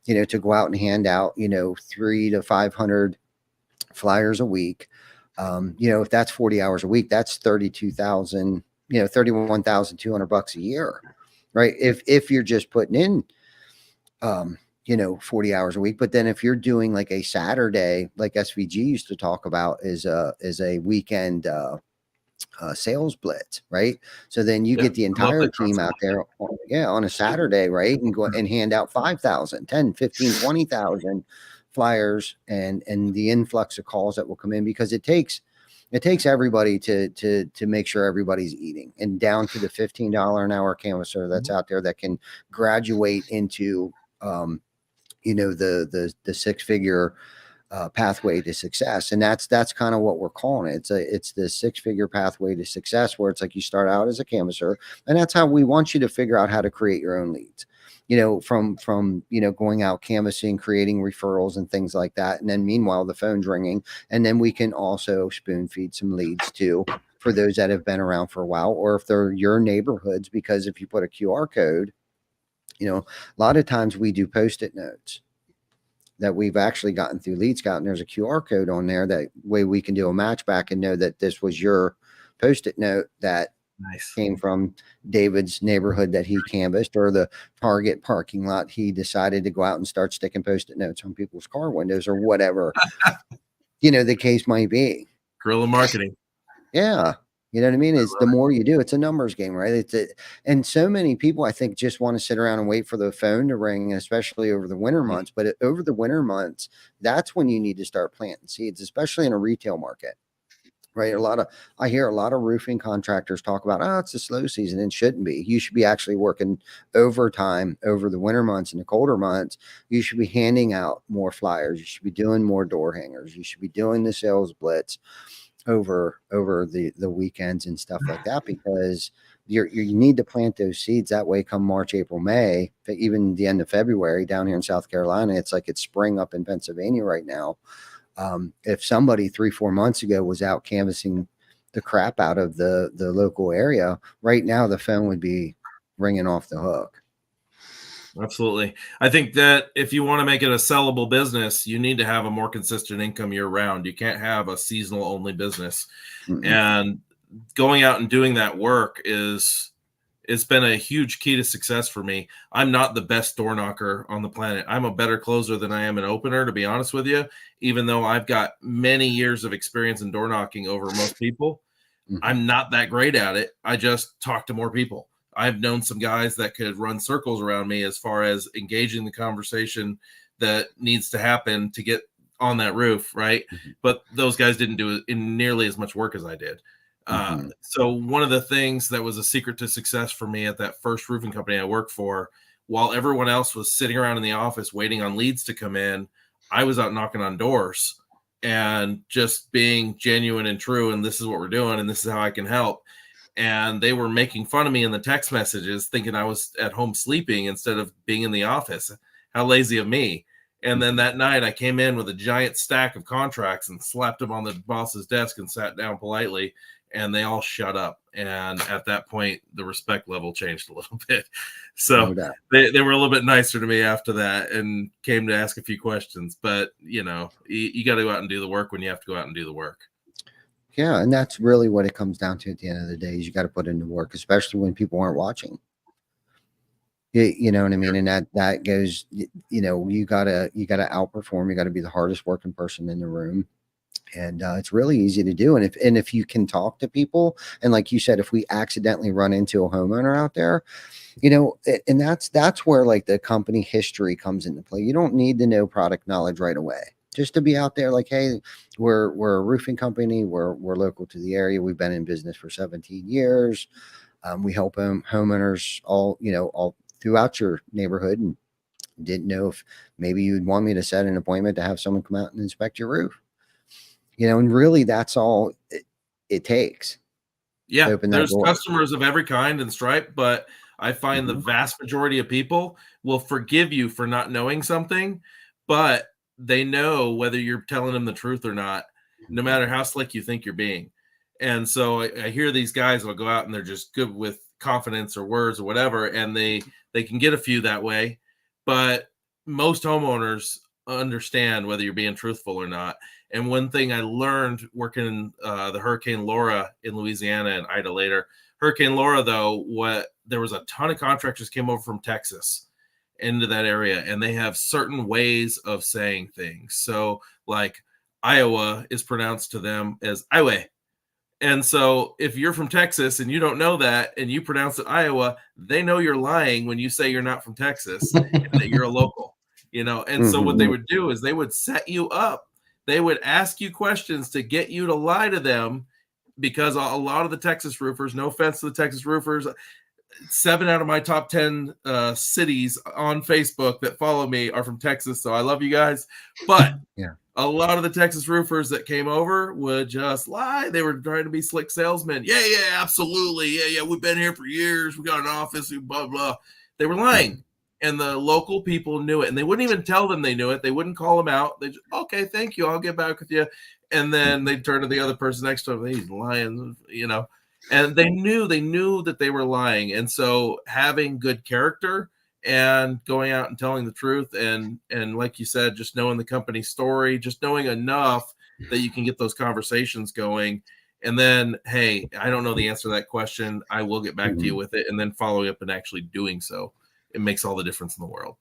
S2: to go out and hand out, 300 to 500 flyers a week, if that's 40 hours a week, that's 32,000, $31,200 a year, right? If you're just putting in, 40 hours a week. But then if you're doing like a Saturday, like SVG used to talk about, is a weekend, sales blitz, right? So then you get the entire team out there on a Saturday, right? And go and hand out 5,000, 10, 15, 20,000 flyers, and the influx of calls that will come in, because it takes everybody to make sure everybody's eating, and down to the $15 an hour canvasser that's out there that can graduate into the 6-figure pathway to success. And that's kind of what we're calling it. It's the 6-figure pathway to success, where it's like you start out as a canvasser, and that's how we want you to figure out how to create your own leads. From going out canvassing, creating referrals and things like that. And then meanwhile, the phone's ringing, and then we can also spoon feed some leads too, for those that have been around for a while, or if they're your neighborhoods, because if you put a QR code, a lot of times we do Post-it notes that we've actually gotten through Lead Scout, and there's a QR code on there. That way we can do a match back and know that this was your Post-it note that came from David's neighborhood that he canvassed, or the Target parking lot he decided to go out and start sticking Post-it notes on people's car windows, or whatever the case might be.
S5: Guerrilla marketing.
S2: Yeah. You know what I mean? It's the more you do, it's a numbers game, right? And so many people, I think, just want to sit around and wait for the phone to ring, especially over the winter months. But over the winter months, that's when you need to start planting seeds, especially in a retail market, right? I hear a lot of roofing contractors talk about, oh, it's a slow season. It shouldn't be. You should be actually working overtime over the winter months and the colder months. You should be handing out more flyers. You should be doing more door hangers. You should be doing the sales blitz over the weekends and stuff like that, because you need to plant those seeds. That way, come March, April, May, even the end of February down here in South Carolina, it's like it's spring up in Pennsylvania right now. If somebody 3-4 months ago was out canvassing the crap out of the local area, right now the phone would be ringing off the hook.
S5: Absolutely. I think that if you want to make it a sellable business, you need to have a more consistent income year round. You can't have a seasonal only business.
S2: Mm-mm.
S5: And going out and doing that work it's been a huge key to success for me. I'm not the best door knocker on the planet. I'm a better closer than I am an opener, to be honest with you, even though I've got many years of experience in door knocking over most people.
S2: Mhm.
S5: I'm not that great at it. I just talk to more people. I've known some guys that could run circles around me as far as engaging the conversation that needs to happen to get on that roof, right?
S2: Mhm.
S5: But those guys didn't do it in nearly as much work as I did.
S2: Mhm.
S5: So one of the things that was a secret to success for me at that first roofing company I worked for, while everyone else was sitting around in the office waiting on leads to come in, I was out knocking on doors and just being genuine and true. And this is what we're doing, and this is how I can help. And they were making fun of me in the text messages, thinking I was at home sleeping instead of being in the office. How lazy of me. And then that night I came in with a giant stack of contracts and slapped them on the boss's desk and sat down politely, and they all shut up. And at that point, the respect level changed a little bit. So
S2: No doubt.
S5: they were a little bit nicer to me after that and came to ask a few questions. But, you got to go out and do the work when you have to go out and do the work.
S2: Yeah, and that's really what it comes down to at the end of the day, is you got to put in the work, especially when people aren't watching. You know what I mean? And that goes, you gotta outperform. You got to be the hardest working person in the room. And it's really easy to do. And if you can talk to people, and like you said, if we accidentally run into a homeowner out there, and that's where like the company history comes into play. You don't need to know product knowledge right away. Just to be out there like, hey, we're a roofing company. We're local to the area. We've been in business for 17 years. We help homeowners all throughout your neighborhood, and didn't know if maybe you'd want me to set an appointment to have someone come out and inspect your roof. And really that's all it takes.
S5: Yeah,
S2: Open that
S5: there's
S2: door.
S5: customers of every kind and stripe, but I find the vast majority of people will forgive you for not knowing something, but they know whether you're telling them the truth or not, no matter how slick you think you're being. And so I hear these guys will go out and they're just good with confidence or words or whatever, and they can get a few that way. But most homeowners understand whether you're being truthful or not. And one thing I learned working the Hurricane Laura in Louisiana and Ida later, Hurricane Laura, though, there was a ton of contractors came over from Texas into that area, and they have certain ways of saying things. So like Iowa is pronounced to them as Iowa. And so if you're from Texas and you don't know that and you pronounce it Iowa, they know you're lying when you say you're not from Texas and that you're a local, And so what they would do is they would set you up. They would ask you questions to get you to lie to them, because a lot of the Texas roofers, no offense to the Texas roofers, 7 out of my top 10 cities on Facebook that follow me are from Texas. So I love you guys. But
S2: Yeah.
S5: A lot of the Texas roofers that came over would just lie. They were trying to be slick salesmen. Yeah, absolutely. Yeah. We've been here for years. We got an office, blah, blah. They were lying. And the local people knew it. And they wouldn't even tell them they knew it. They wouldn't call them out. They just, okay, thank you. I'll get back with you. And then they'd turn to the other person next to them. He's lying, And they knew that they were lying. And so having good character and going out and telling the truth, and like you said, just knowing the company story, just knowing enough that you can get those conversations going. And then, hey, I don't know the answer to that question. I will get back to you with it. And then following up and actually doing so, it makes all the difference in the world.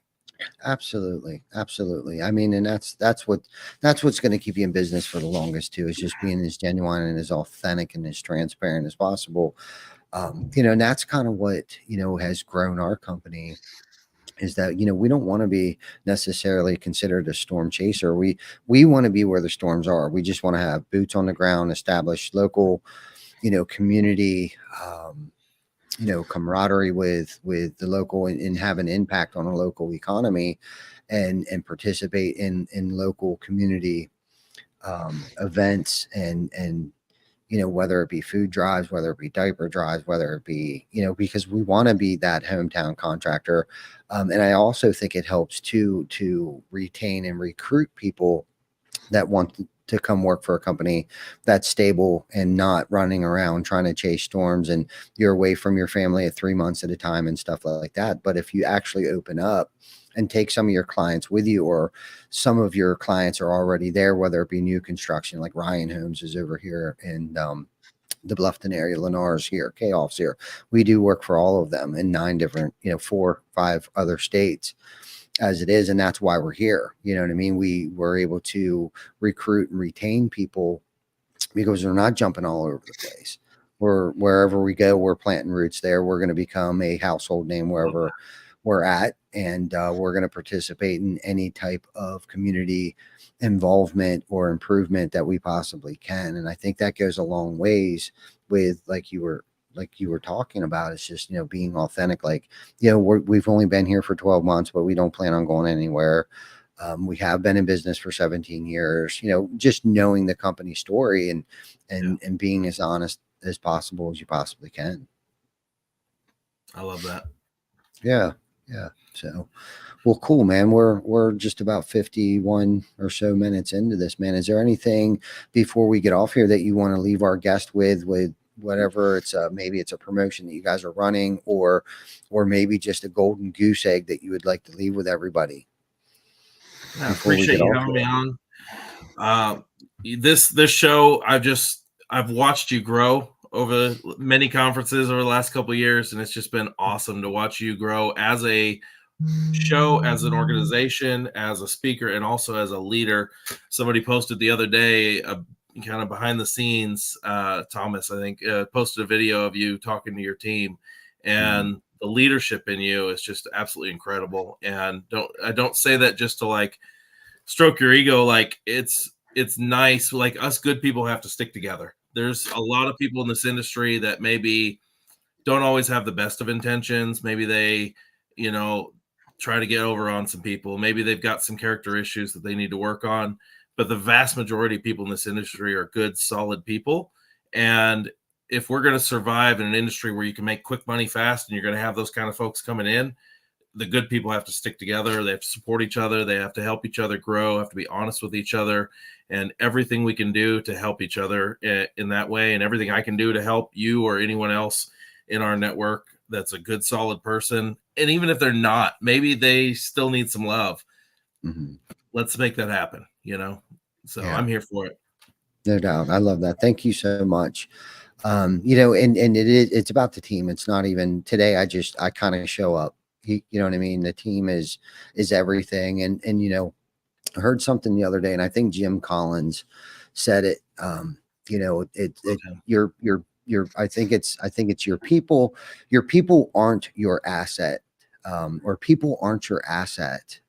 S2: Absolutely. Absolutely. I mean, and that's what's going to keep you in business for the longest too, is just being as genuine and as authentic and as transparent as possible. And that's kind of what, has grown our company, is that, we don't want to be necessarily considered a storm chaser. We want to be where the storms are. We just want to have boots on the ground, establish local, community, camaraderie with the local, and have an impact on a local economy, and participate in local community events, and whether it be food drives, whether it be diaper drives, whether it be, because we want to be that hometown contractor. And I also think it helps to retain and recruit people that want to come work for a company that's stable and not running around trying to chase storms, and you're away from your family at 3 months at a time and stuff like that. But if you actually open up and take some of your clients with you, or some of your clients are already there, whether it be new construction, like Ryan Homes is over here in the Bluffton area, Lennar's here, K-Off's here. We do work for all of them in 9 different, 4, 5 other states as it is. And that's why we're here. You know what I mean? We were able to recruit and retain people because they're not jumping all over the place. Wherever we go, we're planting roots there. We're going to become a household name wherever we're at. And we're going to participate in any type of community involvement or improvement that we possibly can. And I think that goes a long ways with, like you were talking about. It's just, being authentic. Like, we've only been here for 12 months, but we don't plan on going anywhere. We have been in business for 17 years, just knowing the company story, and being as honest as possible as you possibly can.
S5: I love that.
S2: Yeah. Yeah. So, well, cool, man. We're just about 51 or so minutes into this, man. Is there anything before we get off here that you want to leave our guest with whatever it's maybe it's a promotion that you guys are running, or maybe just a golden goose egg that you would like to leave with everybody?
S5: I appreciate you having me on. This show, I've watched you grow over many conferences over the last couple of years, and it's just been awesome to watch you grow as a show, as an organization, as a speaker, and also as a leader. Somebody posted the other day, kind of behind the scenes, Thomas, I think, posted a video of you talking to your team, and the leadership in you is just absolutely incredible. And I don't say that just to like stroke your ego. Like, it's nice. Like, us good people have to stick together. There's a lot of people in this industry that maybe don't always have the best of intentions. Maybe they, try to get over on some people. Maybe they've got some character issues that they need to work on. But the vast majority of people in this industry are good, solid people. And if we're going to survive in an industry where you can make quick money fast, and you're going to have those kind of folks coming in, the good people have to stick together. They have to support each other. They have to help each other grow, have to be honest with each other, and everything we can do to help each other in that way. And everything I can do to help you or anyone else in our network that's a good, solid person. And even if they're not, maybe they still need some love. Mm-hmm. Let's make that happen, So yeah. I'm here for it.
S2: No doubt. I love that. Thank you so much. And it's about the team. It's not even today. I kind of show up. You know what I mean? The team is everything. And I heard something the other day, and I think Jim Collins said it. I think it's your people. Your people aren't your asset, or people aren't your asset.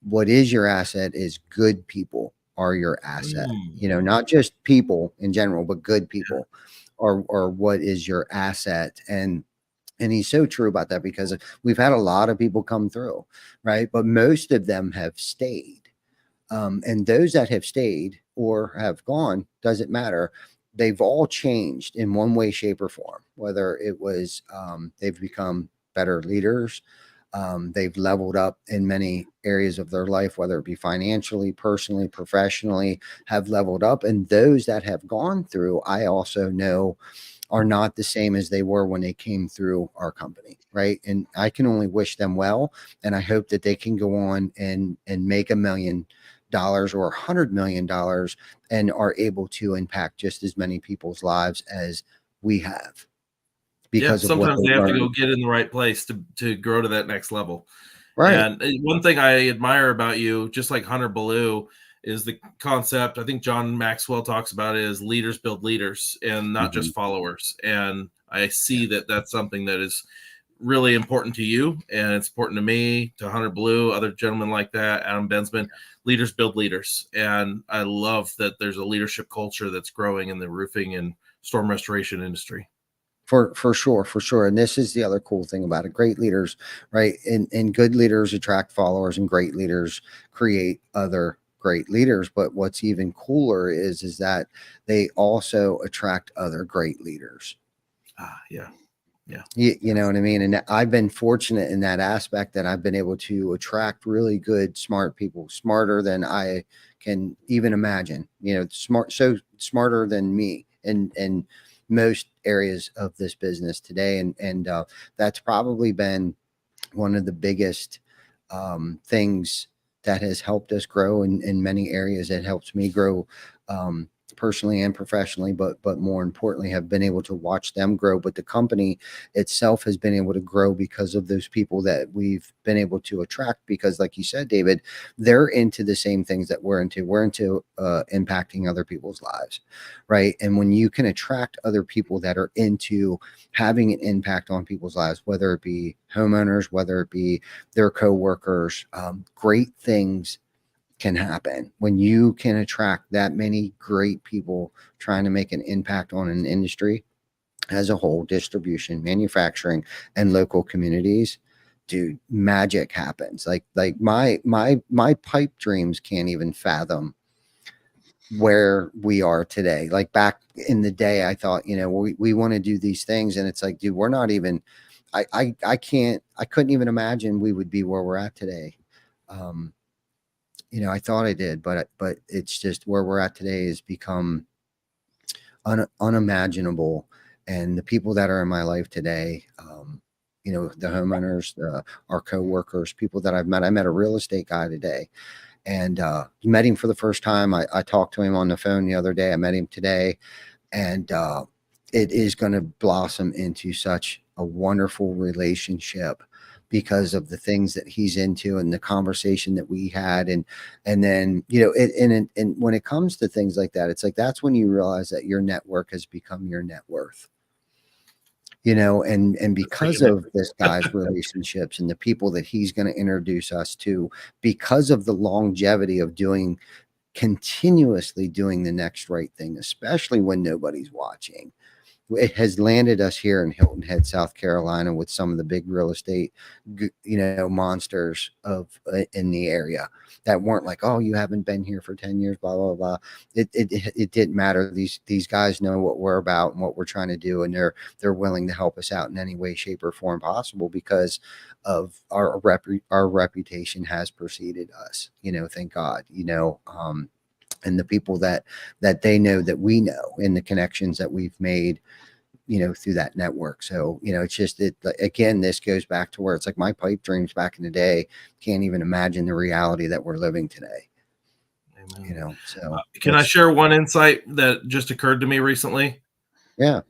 S2: What is your asset is good people are your asset. Not just people in general, but good people are what is your asset. And he's so true about that, because we've had a lot of people come through, right? But most of them have stayed. And those that have stayed or have gone, doesn't matter. They've all changed in one way, shape, or form, whether it was they've become better leaders. They've leveled up in many areas of their life, whether it be financially, personally, professionally, have leveled up. And those that have gone through, I also know, are not the same as they were when they came through our company, right? And I can only wish them well, and I hope that they can go on and make $1 million or $100 million, and are able to impact just as many people's lives as we have. Because
S5: sometimes they have to go get in the right place to grow to that next level.
S2: Right.
S5: And one thing I admire about you, just like Hunter Ballou, is the concept. I think John Maxwell talks about it as leaders build leaders and not just followers. And I see that that's something that is really important to you, and it's important to me, to Hunter Ballou, other gentlemen like that, Adam Bensman. Leaders build leaders. And I love that there's a leadership culture that's growing in the roofing and storm restoration industry.
S2: For sure. And this is the other cool thing about it. Great leaders, right? And good leaders attract followers, and great leaders create other great leaders. But what's even cooler is that they also attract other great leaders.
S5: Yeah.
S2: You know what I mean? And I've been fortunate in that aspect that I've been able to attract really good, smart people, smarter than I can even imagine, so smarter than me and most areas of this business today. And that's probably been one of the biggest things that has helped us grow in many areas. It helps me grow personally and professionally, but more importantly, have been able to watch them grow. But the company itself has been able to grow because of those people that we've been able to attract, because like you said, David, they're into the same things that we're into. We're into impacting other people's lives, right? And when you can attract other people that are into having an impact on people's lives, whether it be homeowners, whether it be their coworkers, great things can happen when you can attract that many great people trying to make an impact on an industry as a whole, distribution, manufacturing, and local communities. Dude, magic happens. Like my pipe dreams can't even fathom where we are today. Like back in the day, I thought, we want to do these things, and it's like, dude, we're not even, I couldn't even imagine we would be where we're at today. I thought I did, but it's just where we're at today has become unimaginable. And the people that are in my life today, the homeowners, our coworkers, people that I've met. I met a real estate guy today, and met him for the first time. I talked to him on the phone the other day. I met him today, and it is going to blossom into such a wonderful relationship because of the things that he's into and the conversation that we had. And then, and when it comes to things like that, it's like, that's when you realize that your network has become your net worth, and because of this guy's relationships and the people that he's going to introduce us to, because of the longevity of continuously doing the next right thing, especially when nobody's watching. It has landed us here in Hilton Head, South Carolina, with some of the big real estate, monsters in the area that weren't like, oh, you haven't been here for 10 years, blah, blah, blah. It didn't matter. These guys know what we're about and what we're trying to do. And they're willing to help us out in any way, shape, or form possible because of our reputation has preceded us, thank God, and the people that they know that we know, and the connections that we've made, through that network. So, it's just, again, this goes back to where it's like my pipe dreams back in the day, can't even imagine the reality that we're living today.
S5: Amen.
S2: So
S5: can I share one insight that just occurred to me recently?
S2: Yeah.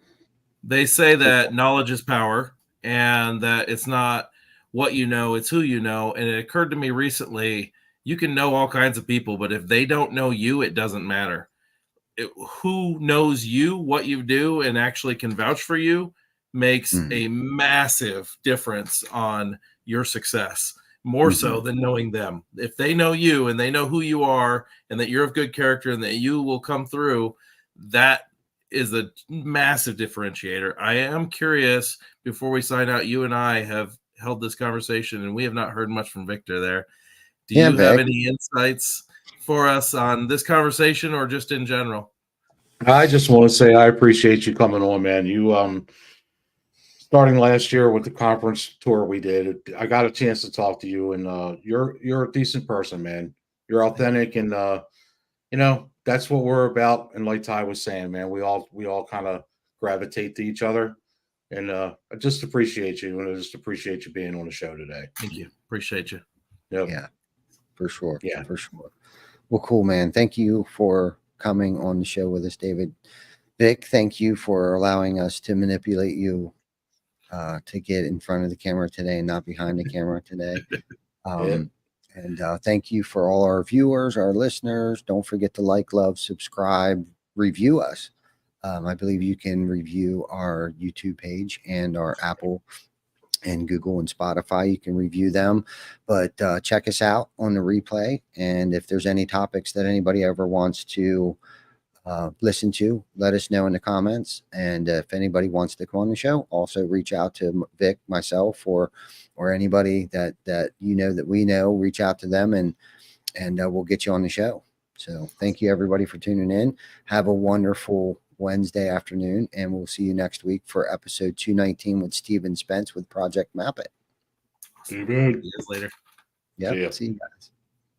S5: They say that knowledge is power, and that it's not what you know, it's who you know. And it occurred to me recently, you can know all kinds of people, but if they don't know you, it doesn't matter. Who knows you, what you do, and actually can vouch for you makes a massive difference on your success, more so than knowing them. If they know you and they know who you are and that you're of good character and that you will come through, that is a massive differentiator. I am curious, before we sign out, you and I have held this conversation and we have not heard much from Victor there. Do you have any insights for us on this conversation or just in general?
S1: I just want to say I appreciate you coming on, man. You starting last year with the conference tour we did, I got a chance to talk to you, and you're a decent person, man. You're authentic, and that's what we're about. And like Ty was saying, man, we all kind of gravitate to each other, and I just appreciate you, and I just appreciate you being on the show today.
S5: Thank you. Appreciate you.
S1: Yep.
S2: Yeah, for sure.
S1: Yeah,
S2: for sure. Well, cool, man. Thank you for coming on the show with us, David. Vic, thank you for allowing us to manipulate you to get in front of the camera today and not behind the camera today. And thank you for all our viewers, our listeners. Don't forget to like, love, subscribe, review us. I believe you can review our YouTube page and our Apple and Google and Spotify. You can review them, but check us out on the replay. And if there's any topics that anybody ever wants to listen to, let us know in the comments. And if anybody wants to come on the show, also reach out to Vic, myself, or anybody that you know that we know. Reach out to them, and we'll get you on the show. So thank you everybody for tuning in. Have a wonderful Wednesday afternoon, and we'll see you next week for episode 219 with Steven Spence with Project Map It.
S1: Be good.
S5: See you guys later.
S2: Yep.
S1: See ya.
S2: See you guys.